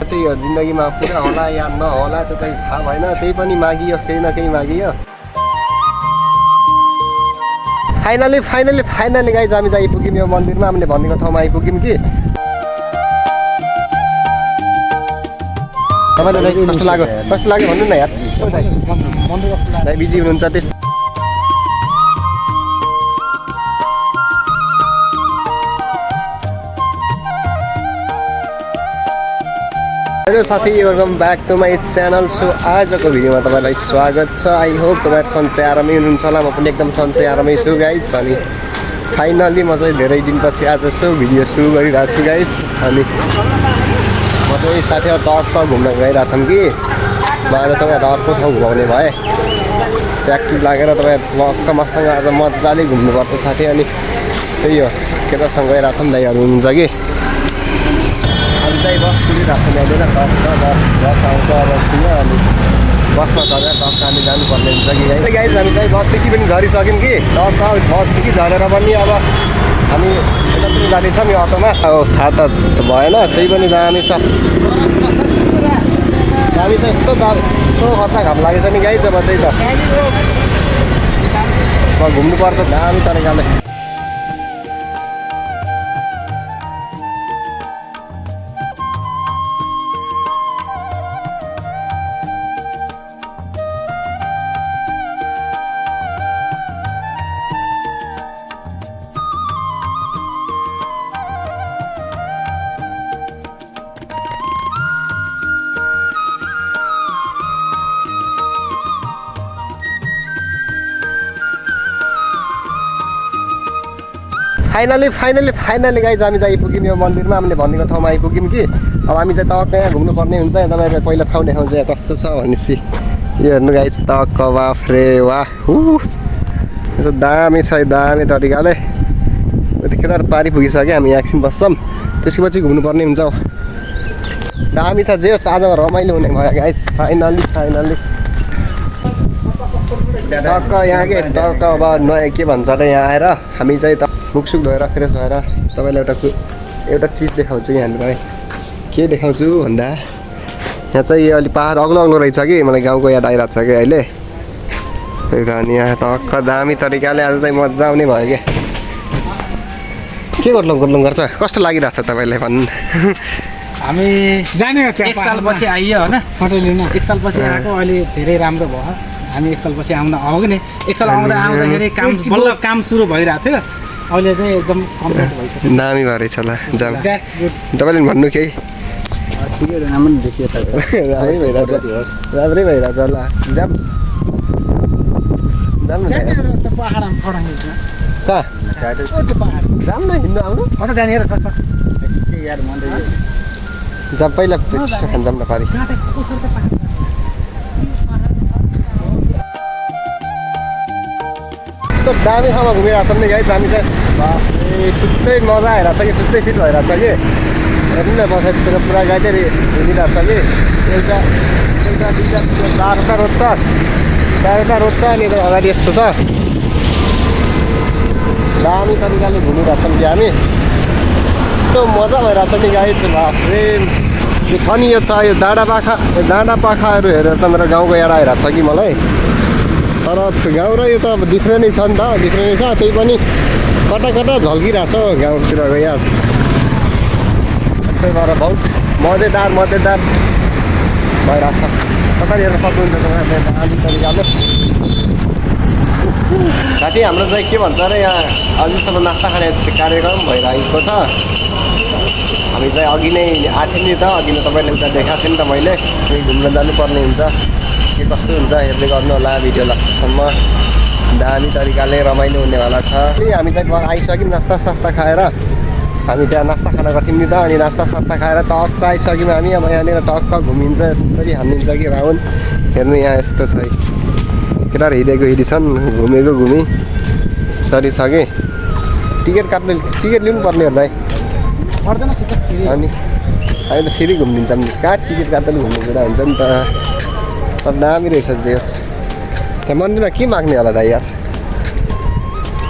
त्यही हो जिन्दगीमा पुरा होला या नहोला त्यो चाहिँ थाहा भएन त्यही पनि मागियो केही न केही मागियो फाइनली गाइज हामी चाहिँ आइपुग्यौँ यो मन्दिरमा हामीले भनेको ठाउँमा आइपुग्यौँ कि तपाईँलाई कस्तो लाग्यो भन्नु न यार बिजी हुनुहुन्छ त्यस्तो हेलो साथी welcome back to my channel. So आजको भिडियोमा तपाईँलाई स्वागत छ। आई होप तपाईँहरू सन्चै आरामै हुनुहुन्छ होला। म पनि एकदम सन्चै आरामै छु गाइज। अनि फाइनली म चाहिँ धेरै दिनपछि आज यसो भिडियो सुरु गरिरहेको छु गाइज। अनि म चाहिँ साथीहरू टक्क घुम्न गइरहेछौँ कि म आज तपाईँहरू अर्को ठाउँ घुमाउने भएँ ट्याक्टिभ लागेर तपाईँहरू टक्क मसँग आज मजाले घुम्नुपर्छ साथी। अनि त्यही हो केटासँग गइरहेछौँ दाइहरू हुनुहुन्छ कि चाहिँ बस कुदिरहेको छ यहाँनिर बस आउँछ बसतिर अनि बसमा चढेर टक्क हामी जानुपर्ने हुन्छ कि गाइज। हामी चाहिँ बसदेखि पनि झरिसक्यौँ कि टक्क बसदेखि झरेर पनि अब हामी यता पनि जाँदैछौँ यो अटोमा। अब थाहा त भएन त्यही पनि जानेछ हामी चाहिँ यस्तो खतरा घाम लागेछ नि गाइज। अब त्यही त घुम्नुपर्छ दामी तरिकाले। फाइनली गाइज हामी चाहिँ आइपुग्यौँ यो मन्दिरमा हामीले भनेको ठाउँमा आइपुग्यौँ कि अब हामी चाहिँ टक्क यहाँ घुम्नुपर्ने हुन्छ। तपाईँहरूले पहिला ठाउँ देखाउँछ यहाँ कस्तो छ भनेपछि यो हेर्नु गाइज टक्क वाफ्रे वाह यसो दामी छ दामी तरिकाले। यतिखेर पारी पुगिसक्यो हामी एकछिन बस्छौँ त्यसपछि घुम्नुपर्ने हुन्छ। दामी छ जे होस् आजमा रमाइलो हुने भयो गाइज। फाइनली टक्क यहाँ के टक्क अब नयाँ के भन्छ र यहाँ आएर हामी चाहिँ मुखसुख धोएर फ्रेस भएर तपाईँलाई एउटा चिज देखाउँछु यहाँनिर। के देखाउँछु भन्दा यहाँ चाहिँ अलि पाहाड अग्लो रहेछ कि मलाई गाउँको याद आइरहेको छ कि अहिले। त्यही त अनि यहाँ टक्क दामी तरिकाले आज चाहिँ मजा आउने भयो क्या। के गर्नु गर्छ कस्तो लागिरहेको छ तपाईँलाई भन्नु। हामी जाने एक सालपछि आइयो होइन फोटो लिन। एक सालपछि आएको अहिले धेरै राम्रो भयो। हामी एक सालपछि आउँदा आउँयो नि एक साल आउँदाखेरि बल्ल काम सुरु भइरहेको थियो। अहिले चाहिँ एकदम कम्प्लिट भइसक्यो दामी भएर छ ल जाम। तपाईँले भन्नु केही ठिकै राम्रो देखियो त राम्रै भइरहेछ ल जाम कहाँ राम्रो हिँड्नु आउनु जाम पहिला खान जाम न पारि। दामी ठाउँमा घुमिरहेको छौँ नि गाइज हामी चाहिँ छुट्टै मजा आइरहेको छ कि छुट्टै फिल भइरहेको छ कि हेर्नु न बसाइतिर पुरा गाडी हिँडिरहेको छ कि एउटा दुईवटा चारवटा रोड छ अनि यता अगाडि यस्तो छ दामी तरिकाले घुमिरहेको छौँ कि हामी। यस्तो मजा भइरहेको छ नि गाइज बाफ्रे यो छ नि यो छ यो डाँडा पाखाहरू हेरेर त मेरो गाउँको याद आइरहेको छ कि मलाई। तर गाउँ र यो त अब डिफ्रेन्टै छ नि त डिफ्रेन्टै छ त्यही पनि कता झल्किरहेको छ गाउँतिरको याद। त्यही भएर बहुत मजेदार भइरहेको छ। कसरी हेर्न सक्नुहुन्छ दामी तरिकाले। साथी हाम्रो चाहिँ के भन्छ अरे यहाँ अझैसम्म नास्ता खाने कार्यक्रम भइरहेको छ। हामी चाहिँ अघि नै आएको थियौँ नि त अघि नै तपाईँले उता देखाएको थिएँ नि त मैले घुम्न जानुपर्ने हुन्छ के कस्तो हुन्छ हेर्दै गर्नु होला भिडियो लास्टसम्म दामी तरिकाले रमाइलो हुनेवाला छ। हामी चाहिँ आइसक्यौँ नास्ता खाएर हामी त्यहाँ नास्ता खाना गर्थ्यौँ नि त अनि नास्ता खाएर टक्क आइसक्यौँ हामी। अब यहाँनिर टक्क घुमिन्छ यसरी हानिन्छ कि राउन्ड हेर्नु यहाँ यस्तो छ केटाहरू हिँडेको छन् घुमेको यसरी छ कि टिकट लिनु पर्ने होला है अनि हामी त फेरि घुमिदिन्छौँ नि कहाँ टिकट काट्दा पनि घुम्ने कुरा हुन्छ नि त। तर दामी रहेछ जे होस्। त्यहाँ मन्दिरमा के माग्ने होला दाइ यार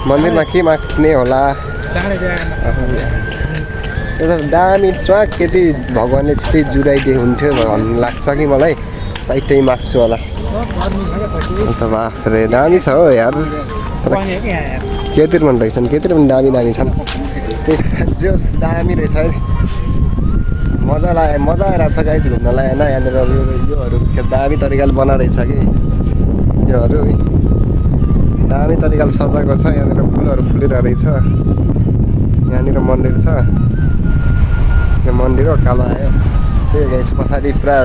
मन्दिरमा के माग्ने होला यता दामी च्वाक केटी भगवान्ले त्यस्तै जुराइदिए हुन्थ्यो भन्नु लाग्छ कि मलाई साइटै माग्छु होला अन्त बाफ्रे दामी छ हो यार केतिर मन रहेछन् केतिर पनि दामी दामी छन् जोस् दामी रहेछ है मजा आइरहेको छ गाइज घुम्नलाई होइन यहाँनिर योहरू दामी तरिकाले बनाइरहेछ कि योहरू है दामी तरिकाले सजाएको छ यहाँनिर फुलहरू फुलिरहेको रहेछ यहाँनिर मन्दिर छ यो मन्दिर हो कालो आयो त्यही गाइस पछाडि पुरा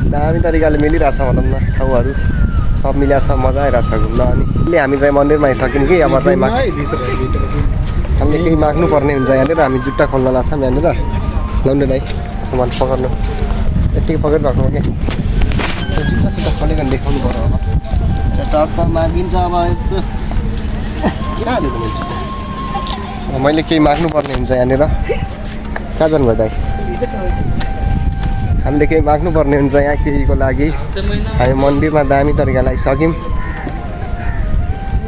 दामी तरिकाले मिलिरहेछ भनौँ न ठाउँहरू सब मिलाएको छ मजा आइरहेको छ घुम्न अनि अहिले हामी चाहिँ मन्दिरमा आइसक्यौँ कि अब चाहिँ हामीले केही माग्नु पर्ने हुन्छ यहाँनिर हामी जुत्ता खोल्न लाग्छौँ यहाँनिर लाउने दाइ सामान पकाउनु यत्तिकै पकाइराख्नु कि जुत्ता खोलेको देखाउनु पर्यो होला टक्क मागिन्छ अब यस्तो कहाँ हाल्यो त मैले केही माग्नु पर्ने हुन्छ यहाँनिर कहाँ जानुभयो दाइ हामीले केही माग्नु पर्ने हुन्छ यहाँ केहीको लागि हामी मन्दिरमा दामी तरिकाले आइसक्यौँ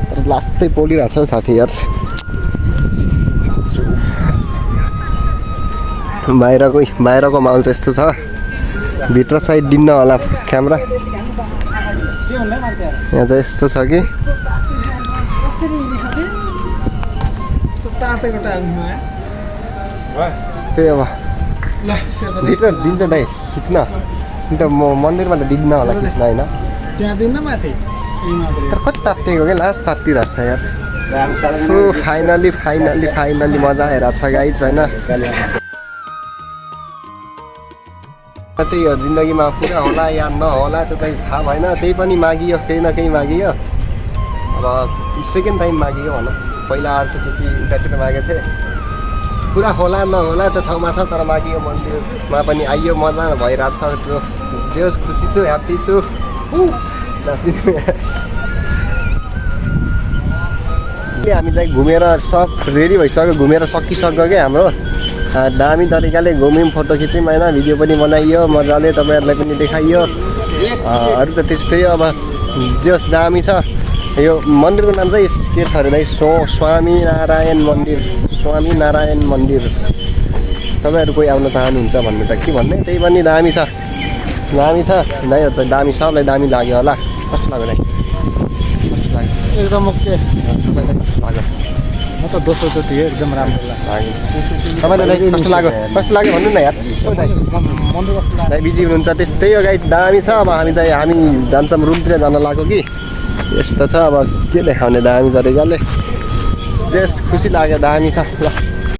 तर लास्टै पोलिरहेको छ साथी यार बाहिरको माहौल चाहिँ यस्तो छ भित्र साइड दिन्न होला क्यामेरा यहाँ चाहिँ यस्तो छ कि त्यही अब भित्र दिन्छ दाइ खिच्न अन्त म मन्दिरमा त दिन्न होला खिच्न होइन तर कति तात्तिएको क्या लास्ट तात्तिरहेको छ यार फाइनली मजा आइरहेको छ गाइज होइन त्यही हो जिन्दगीमा पुरा होला या नहोला त्यो चाहिँ थाहा भएन त्यही पनि मागियो केही न केही मागियो अब सेकेन्ड टाइम मागियो भनौँ पहिला अर्कोचोटि उतातिर मागेको थिएँ पुरा होला नहोला त्यो ठाउँमा छ तर मागियो मन्दिरमा पनि आइयो मजा भइरहेको छ जो खुसी छु ह्याप्पी छु हामी चाहिँ घुमेर सब रेडी भइसक्यो घुमेर सकिसक्यो क्या हाम्रो दामी तरिकाले घुम्यौँ फोटो खिच्यौँ होइन भिडियो पनि बनाइयो मजाले तपाईँहरूलाई पनि देखाइयो अरू त त्यस्तै अब जस दामी छ यो मन्दिरको नाम चाहिँ के छ अरे दाइ स्वामीनारायण मन्दिर तपाईँहरू कोही आउन चाहनुहुन्छ भन्नु त के भन्ने त्यही पनि दामी छ दाइहरू चाहिँ दामी सबलाई दामी लाग्यो होला कस्तो लाग्यो दाइ कस्तो लाग्यो एकदम ओके लाग्यो म त दोस्रोचोटि एकदम राम्रो लाग्यो तपाईँलाई कस्तो लाग्यो भन्नु न यार दाइ बिजी हुनुहुन्छ त्यस्तै हो गाइस दामी छ अब हामी जान्छौँ रुमतिर जान लाग्यो कि यस्तो छ अब के देखाउने दामी तरिकाले जस खुसी लाग्यो दामी छ ल